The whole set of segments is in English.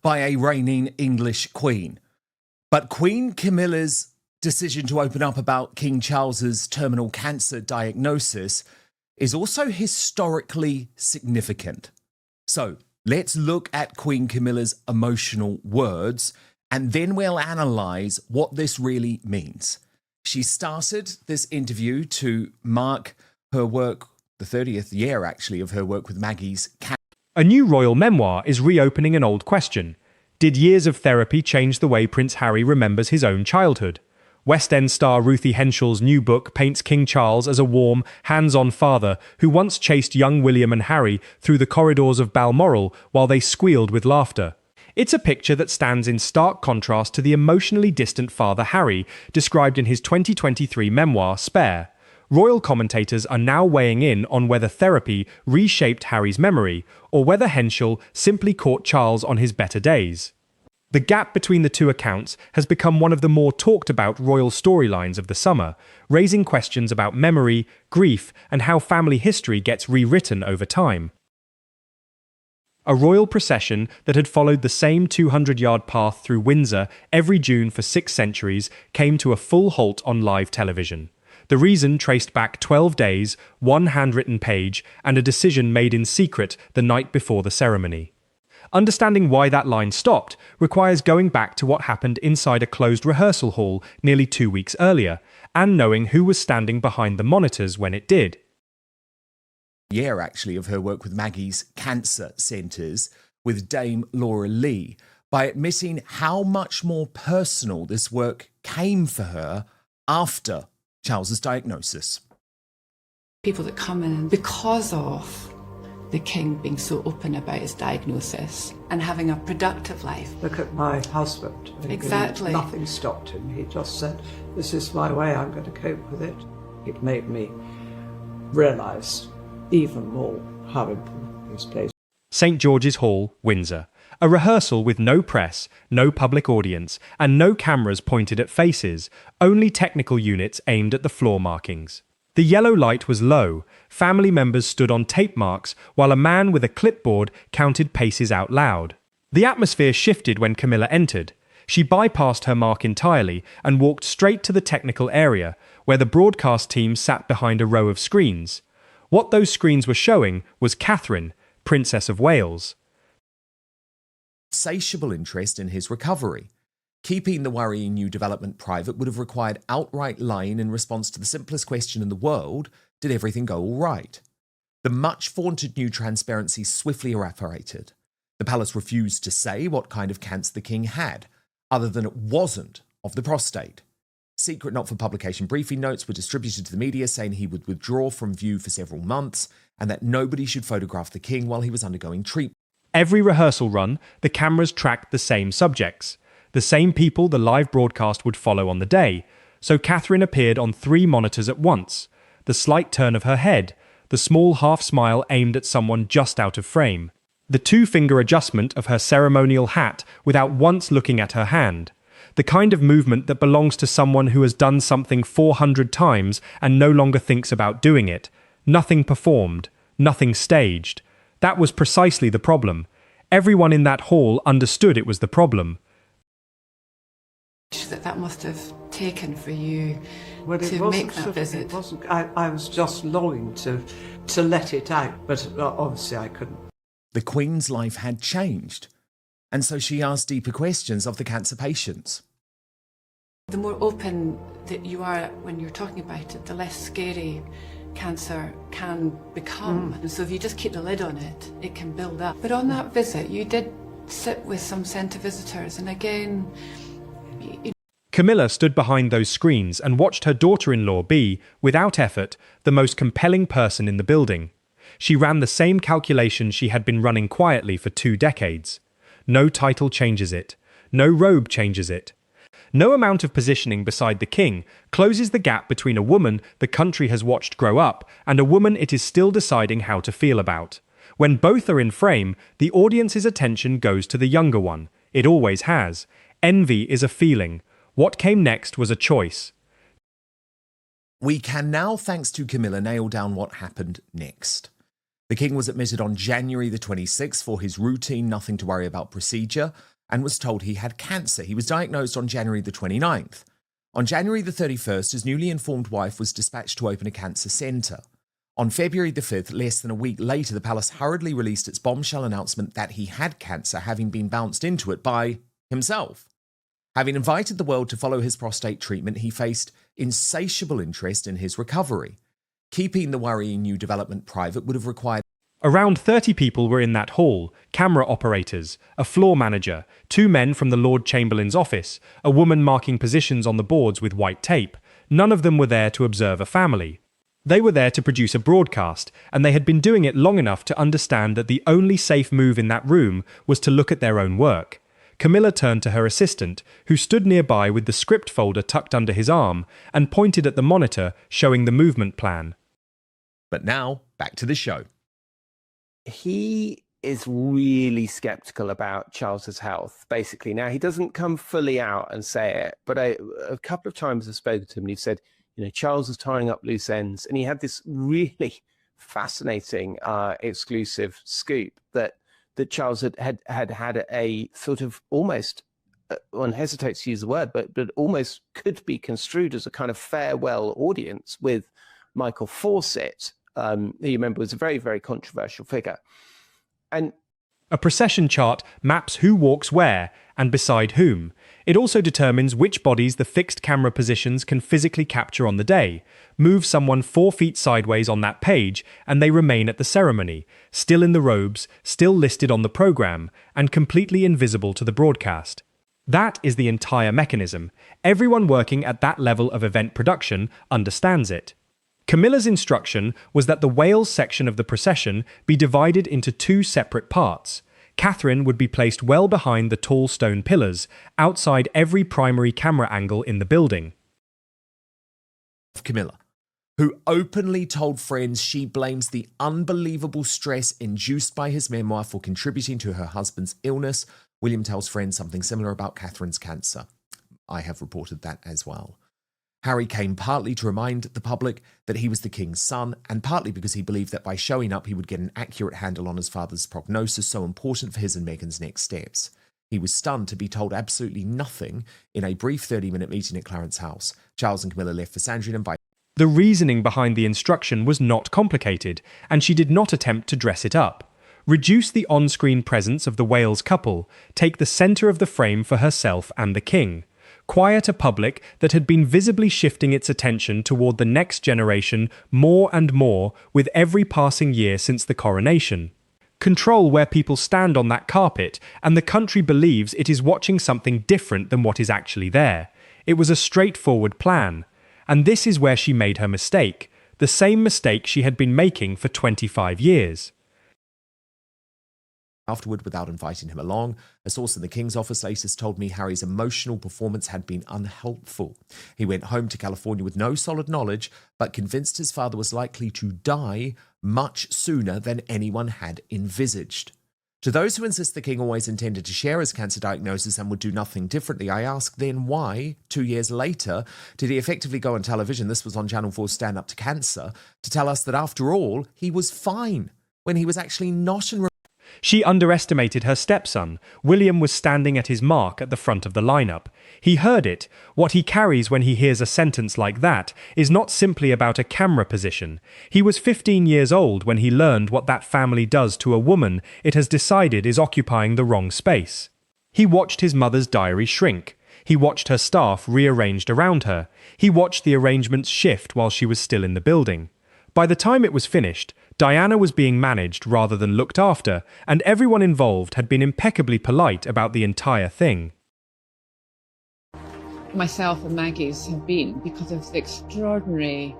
by a reigning English queen. But Queen Camilla's decision to open up about King Charles's terminal cancer diagnosis is also historically significant. So let's look at Queen Camilla's emotional words, and then we'll analyse what this really means. She started this interview to mark her work, the 30th year actually, of her work with Maggie's cancer. A new royal memoir is reopening an old question. Did years of therapy change the way Prince Harry remembers his own childhood? West End star Ruthie Henshall's new book paints King Charles as a warm, hands-on father who once chased young William and Harry through the corridors of Balmoral while they squealed with laughter. It's a picture that stands in stark contrast to the emotionally distant father Harry, described in his 2023 memoir, Spare. Royal commentators are now weighing in on whether therapy reshaped Harry's memory, or whether Henshall simply caught Charles on his better days. The gap between the two accounts has become one of the more talked-about royal storylines of the summer, raising questions about memory, grief, and how family history gets rewritten over time. A royal procession that had followed the same 200-yard path through Windsor every June for 6 centuries came to a full halt on live television. The reason traced back 12 days, one handwritten page, and a decision made in secret the night before the ceremony. Understanding why that line stopped requires going back to what happened inside a closed rehearsal hall nearly 2 weeks earlier, and knowing who was standing behind the monitors when it did. Year actually of her work with Maggie's cancer centres with Dame Laura Lee, by admitting how much more personal this work came for her after Charles's diagnosis. People that come in because of the King being so open about his diagnosis and having a productive life. Look at my husband. Exactly. Nothing stopped him. He just said, this is my way, I'm going to cope with it. It made me realise even more how important this place. St. George's Hall, Windsor. A rehearsal with no press, no public audience, and no cameras pointed at faces, only technical units aimed at the floor markings. The yellow light was low, family members stood on tape marks while a man with a clipboard counted paces out loud. The atmosphere shifted when Camilla entered. She bypassed her mark entirely and walked straight to the technical area, where the broadcast team sat behind a row of screens. What those screens were showing was Catherine, Princess of Wales. Insatiable interest in his recovery. Keeping the worrying new development private would have required outright lying in response to the simplest question in the world: did everything go all right? The much-vaunted new transparency swiftly evaporated. The palace refused to say what kind of cancer the king had, other than it wasn't of the prostate. Secret not-for-publication briefing notes were distributed to the media saying he would withdraw from view for several months and that nobody should photograph the king while he was undergoing treatment. Every rehearsal run, the cameras tracked the same subjects, the same people the live broadcast would follow on the day, so Catherine appeared on 3 monitors at once, the slight turn of her head, the small half-smile aimed at someone just out of frame, the 2-finger adjustment of her ceremonial hat without once looking at her hand, the kind of movement that belongs to someone who has done something 400 times and no longer thinks about doing it. Nothing performed, nothing staged. That was precisely the problem. Everyone in that hall understood it was the problem. That must have taken for you to make that visit. It wasn't. I was just longing to let it out, but obviously I couldn't. The Queen's life had changed, and so she asked deeper questions of the cancer patients. The more open that you are when you're talking about it, the less scary cancer can become. And so if you just keep the lid on it, it can build up. But on that visit, you did sit with some centre visitors, and again, Camilla stood behind those screens and watched her daughter-in-law be, without effort, the most compelling person in the building. She ran the same calculations she had been running quietly for 2 decades. No title changes it. No robe changes it. No amount of positioning beside the king closes the gap between a woman the country has watched grow up and a woman it is still deciding how to feel about. When both are in frame, the audience's attention goes to the younger one. It always has. Envy is a feeling. What came next was a choice. We can now, thanks to Camilla, nail down what happened next. The king was admitted on January the 26th for his routine nothing to worry about procedure, and was told he had cancer. He was diagnosed on January the 29th. On January the 31st, his newly informed wife was dispatched to open a cancer centre. On February the 5th, less than a week later, the palace hurriedly released its bombshell announcement that he had cancer, having been bounced into it by himself. Having invited the world to follow his prostate treatment, he faced insatiable interest in his recovery. Keeping the worrying new development private would have required... Around 30 people were in that hall: camera operators, a floor manager, 2 men from the Lord Chamberlain's office, a woman marking positions on the boards with white tape. None of them were there to observe a family. They were there to produce a broadcast, and they had been doing it long enough to understand that the only safe move in that room was to look at their own work. Camilla turned to her assistant, who stood nearby with the script folder tucked under his arm, and pointed at the monitor showing the movement plan. But now, back to the show. He is really skeptical about Charles's health, basically. Now, he doesn't come fully out and say it, but a couple of times I've spoken to him and he said, Charles was tying up loose ends, and he had this really fascinating exclusive scoop that Charles had a sort of almost, one hesitates to use the word, but almost could be construed as a kind of farewell audience with Michael Fawcett, who you remember was a very, very controversial figure. And a procession chart maps who walks where and beside whom. It also determines which bodies the fixed camera positions can physically capture on the day. Move someone 4 feet sideways on that page and they remain at the ceremony, still in the robes, still listed on the program, and completely invisible to the broadcast. That is the entire mechanism. Everyone working at that level of event production understands it. Camilla's instruction was that the Wales section of the procession be divided into 2 separate parts. Catherine would be placed well behind the tall stone pillars, outside every primary camera angle in the building. Camilla, who openly told friends she blames the unbelievable stress induced by his memoir for contributing to her husband's illness. William tells friends something similar about Catherine's cancer. I have reported that as well. Harry came partly to remind the public that he was the king's son, and partly because he believed that by showing up he would get an accurate handle on his father's prognosis, so important for his and Meghan's next steps. He was stunned to be told absolutely nothing in a brief 30-minute meeting at Clarence House. Charles and Camilla left for Sandringham by... The reasoning behind the instruction was not complicated, and she did not attempt to dress it up. Reduce the on-screen presence of the Wales couple, take the centre of the frame for herself and the king. Quiet a public that had been visibly shifting its attention toward the next generation more and more with every passing year since the coronation. Control where people stand on that carpet, and the country believes it is watching something different than what is actually there. It was a straightforward plan. And this is where she made her mistake, the same mistake she had been making for 25 years. Afterward, without inviting him along, a source in the King's office latest told me Harry's emotional performance had been unhelpful. He went home to California with no solid knowledge, but convinced his father was likely to die much sooner than anyone had envisaged. To those who insist the King always intended to share his cancer diagnosis and would do nothing differently, I ask then why, 2 years later, did he effectively go on television, this was on Channel 4's Stand Up to Cancer, to tell us that after all, he was fine, when he was actually not and... She underestimated her stepson. William was standing at his mark at the front of the lineup. He heard it. What he carries when he hears a sentence like that is not simply about a camera position. He was 15 years old when he learned what that family does to a woman it has decided is occupying the wrong space. He watched his mother's diary shrink. He watched her staff rearranged around her. He watched the arrangements shift while she was still in the building. By the time it was finished, Diana was being managed rather than looked after, and everyone involved had been impeccably polite about the entire thing. Myself and Maggie's have been because of the extraordinary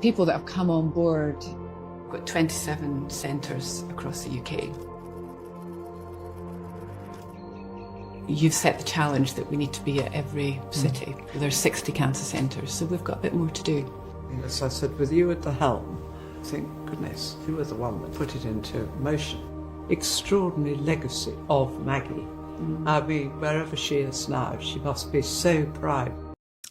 people that have come on board. We've got 27 centres across the UK. You've set the challenge that we need to be at every city. There's 60 cancer centres, so we've got a bit more to do. As I said, with you at the helm, thank goodness you were the one that put it into motion. Extraordinary legacy of Maggie. I mean, wherever she is now, she must be so proud.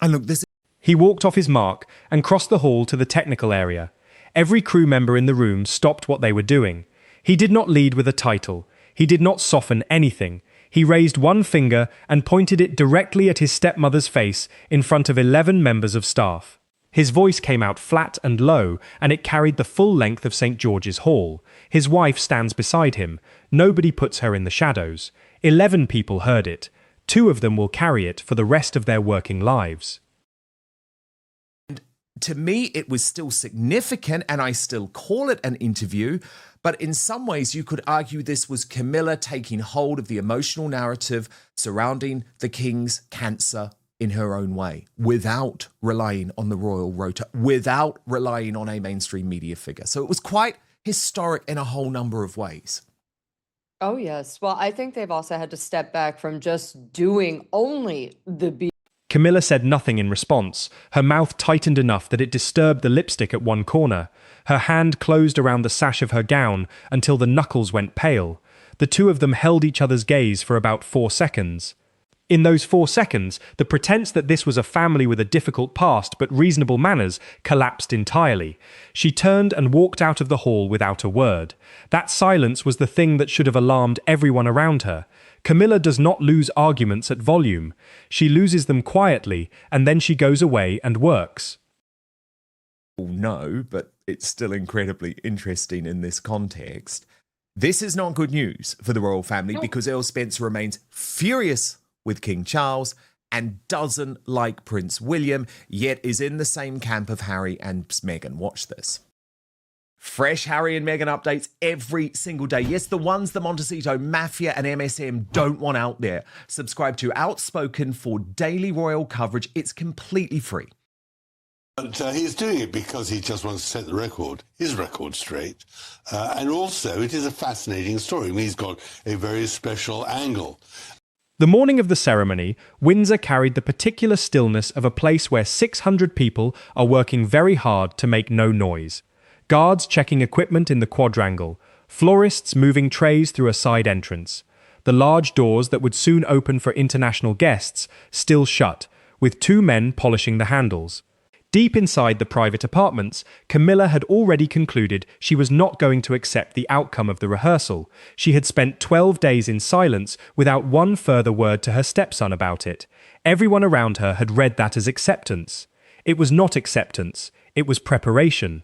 And look, this... He walked off his mark and crossed the hall to the technical area. Every crew member in the room stopped what they were doing. He did not lead with a title. He did not soften anything. He raised one finger and pointed it directly at his stepmother's face in front of 11 members of staff. His voice came out flat and low, and it carried the full length of St. George's Hall. His wife stands beside him. Nobody puts her in the shadows. 11 people heard it. 2 of them will carry it for the rest of their working lives. To me, it was still significant, and I still call it an interview, but in some ways you could argue this was Camilla taking hold of the emotional narrative surrounding the king's cancer in her own way, without relying on the royal rota, without relying on a mainstream media figure. So it was quite historic in a whole number of ways. Oh, yes. Well, I think they've also had to step back from just doing only the Camilla said nothing in response. Her mouth tightened enough that it disturbed the lipstick at one corner. Her hand closed around the sash of her gown until the knuckles went pale. The 2 of them held each other's gaze for about 4 seconds. In those 4 seconds, the pretense that this was a family with a difficult past but reasonable manners collapsed entirely. She turned and walked out of the hall without a word. That silence was the thing that should have alarmed everyone around her. Camilla does not lose arguments at volume. She loses them quietly, and then she goes away and works. No, but it's still incredibly interesting in this context. This is not good news for the royal family because Earl Spencer remains furious with King Charles and doesn't like Prince William, yet is in the same camp of Harry and Meghan. Watch this. Fresh Harry and Meghan updates every single day. Yes, the ones the Montecito Mafia and MSM don't want out there. Subscribe to Outspoken for daily royal coverage. It's completely free. But he's doing it because he just wants to set his record straight. And also, it is a fascinating story. I mean, he's got a very special angle. The morning of the ceremony, Windsor carried the particular stillness of a place where 600 people are working very hard to make no noise. Guards checking equipment in the quadrangle, florists moving trays through a side entrance. The large doors that would soon open for international guests still shut, with 2 men polishing the handles. Deep inside the private apartments, Camilla had already concluded she was not going to accept the outcome of the rehearsal. She had spent 12 days in silence without one further word to her stepson about it. Everyone around her had read that as acceptance. It was not acceptance, it was preparation.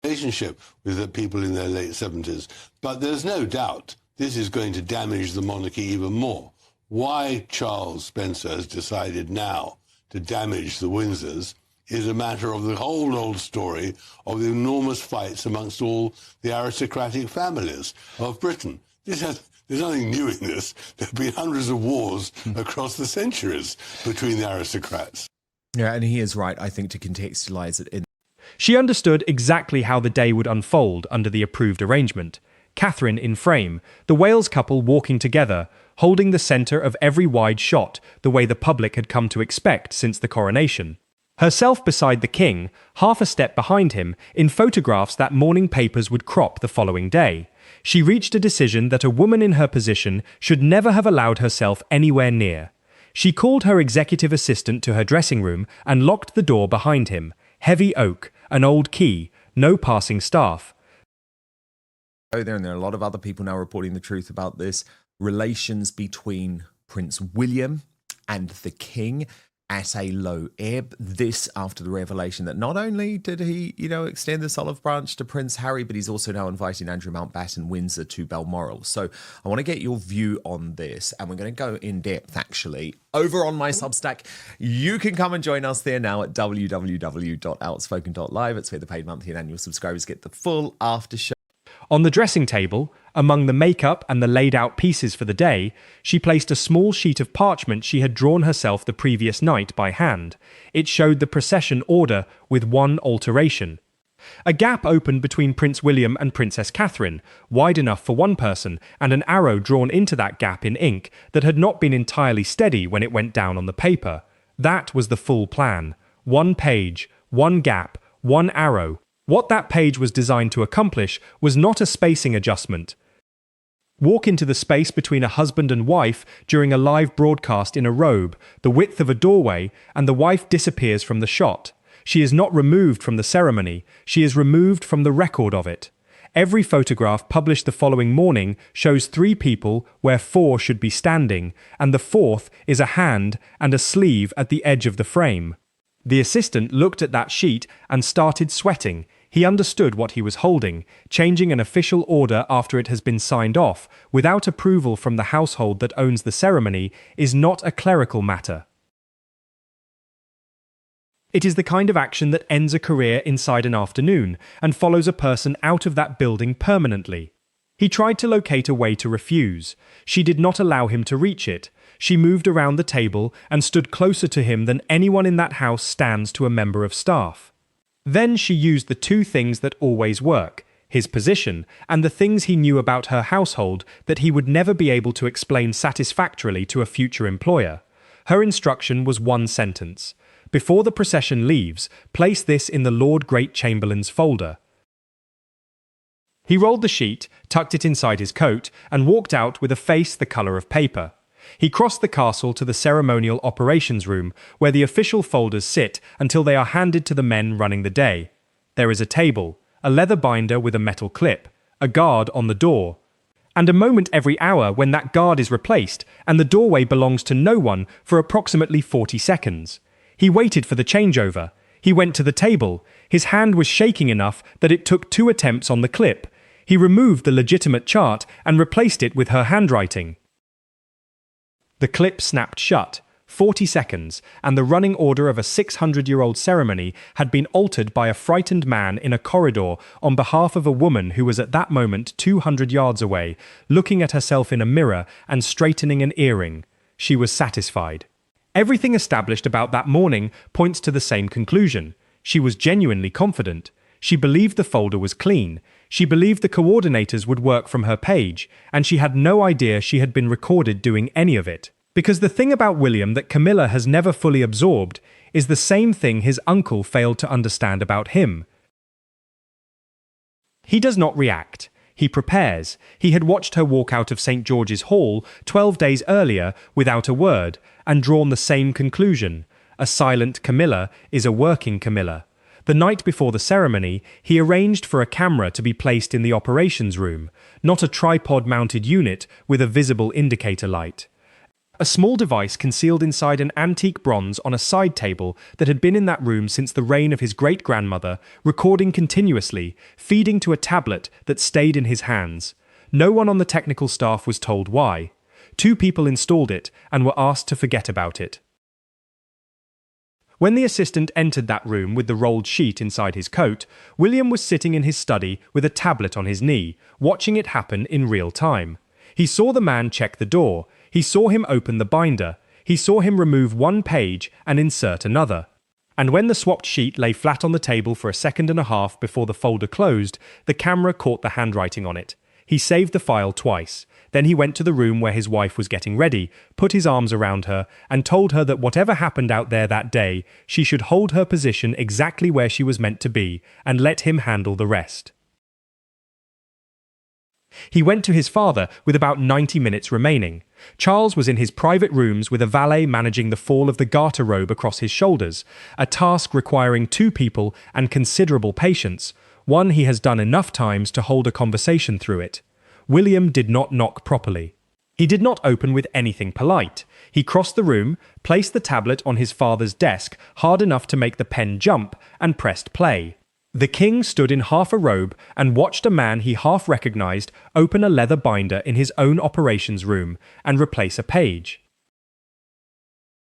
Relationship with the people in their late 70s. But there's no doubt this is going to damage the monarchy even more. Why Charles Spencer has decided now to damage the Windsors is a matter of the whole old story of the enormous fights amongst all the aristocratic families of Britain. There's nothing new in this. There have been hundreds of wars across the centuries between the aristocrats. Yeah, and he is right, I think, to contextualize it in. She understood exactly how the day would unfold under the approved arrangement. Catherine in frame, the Wales couple walking together, holding the centre of every wide shot, the way the public had come to expect since the coronation. Herself beside the king, half a step behind him, in photographs that morning papers would crop the following day. She reached a decision that a woman in her position should never have allowed herself anywhere near. She called her executive assistant to her dressing room and locked the door behind him. Heavy oak, an old key, no passing staff. There, and there are a lot of other people now reporting the truth about this. Relations between Prince William and the king at a low ebb. This after the revelation that not only did he, extend this olive branch to Prince Harry, but he's also now inviting Andrew Mountbatten Windsor to Balmoral. So I want to get your view on this, and we're going to go in depth, actually, over on my Substack. You can come and join us there now at www.outspoken.live. It's where the paid monthly and annual subscribers get the full after show. On the dressing table, among the makeup and the laid-out pieces for the day, she placed a small sheet of parchment she had drawn herself the previous night by hand. It showed the procession order with one alteration. A gap opened between Prince William and Princess Catherine, wide enough for one person, and an arrow drawn into that gap in ink that had not been entirely steady when it went down on the paper. That was the full plan. One page, one gap, one arrow. What that page was designed to accomplish was not a spacing adjustment. Walk into the space between a husband and wife during a live broadcast in a robe, the width of a doorway, and the wife disappears from the shot. She is not removed from the ceremony, she is removed from the record of it. Every photograph published the following morning shows 3 people where 4 should be standing, and the 4th is a hand and a sleeve at the edge of the frame. The assistant looked at that sheet and started sweating. He understood what he was holding. Changing an official order after it has been signed off, without approval from the household that owns the ceremony, is not a clerical matter. It is the kind of action that ends a career inside an afternoon and follows a person out of that building permanently. He tried to locate a way to refuse. She did not allow him to reach it. She moved around the table and stood closer to him than anyone in that house stands to a member of staff. Then she used the 2 things that always work, his position and the things he knew about her household that he would never be able to explain satisfactorily to a future employer. Her instruction was 1 sentence. Before the procession leaves, place this in the Lord Great Chamberlain's folder. He rolled the sheet, tucked it inside his coat, and walked out with a face the colour of paper. He crossed the castle to the ceremonial operations room, where the official folders sit until they are handed to the men running the day. There is a table, a leather binder with a metal clip, a guard on the door, and a moment every hour when that guard is replaced, and the doorway belongs to no one for approximately 40 seconds. He waited for the changeover. He went to the table. His hand was shaking enough that it took 2 attempts on the clip. He removed the legitimate chart and replaced it with her handwriting. The clip snapped shut. 40 seconds, and the running order of a 600-year-old ceremony had been altered by a frightened man in a corridor on behalf of a woman who was at that moment 200 yards away, looking at herself in a mirror and straightening an earring. She was satisfied. Everything established about that morning points to the same conclusion. She was genuinely confident. She believed the folder was clean. She believed the coordinators would work from her page, and she had no idea she had been recorded doing any of it. Because the thing about William that Camilla has never fully absorbed is the same thing his uncle failed to understand about him. He does not react. He prepares. He had watched her walk out of St. George's Hall 12 days earlier without a word, and drawn the same conclusion. A silent Camilla is a working Camilla. The night before the ceremony, he arranged for a camera to be placed in the operations room, not a tripod-mounted unit with a visible indicator light. A small device concealed inside an antique bronze on a side table that had been in that room since the reign of his great-grandmother, recording continuously, feeding to a tablet that stayed in his hands. No one on the technical staff was told why. 2 people installed it and were asked to forget about it. When the assistant entered that room with the rolled sheet inside his coat, William was sitting in his study with a tablet on his knee, watching it happen in real time. He saw the man check the door. He saw him open the binder. He saw him remove 1 page and insert another. And when the swapped sheet lay flat on the table for a second and a half before the folder closed, the camera caught the handwriting on it. He saved the file twice. Then he went to the room where his wife was getting ready, put his arms around her, and told her that whatever happened out there that day, she should hold her position exactly where she was meant to be, and let him handle the rest. He went to his father with about 90 minutes remaining. Charles was in his private rooms with a valet managing the fall of the garter robe across his shoulders, a task requiring 2 people and considerable patience, one he has done enough times to hold a conversation through it. William did not knock properly. He did not open with anything polite. He crossed the room, placed the tablet on his father's desk hard enough to make the pen jump, and pressed play. The king stood in half a robe and watched a man he half recognized open a leather binder in his own operations room and replace a page.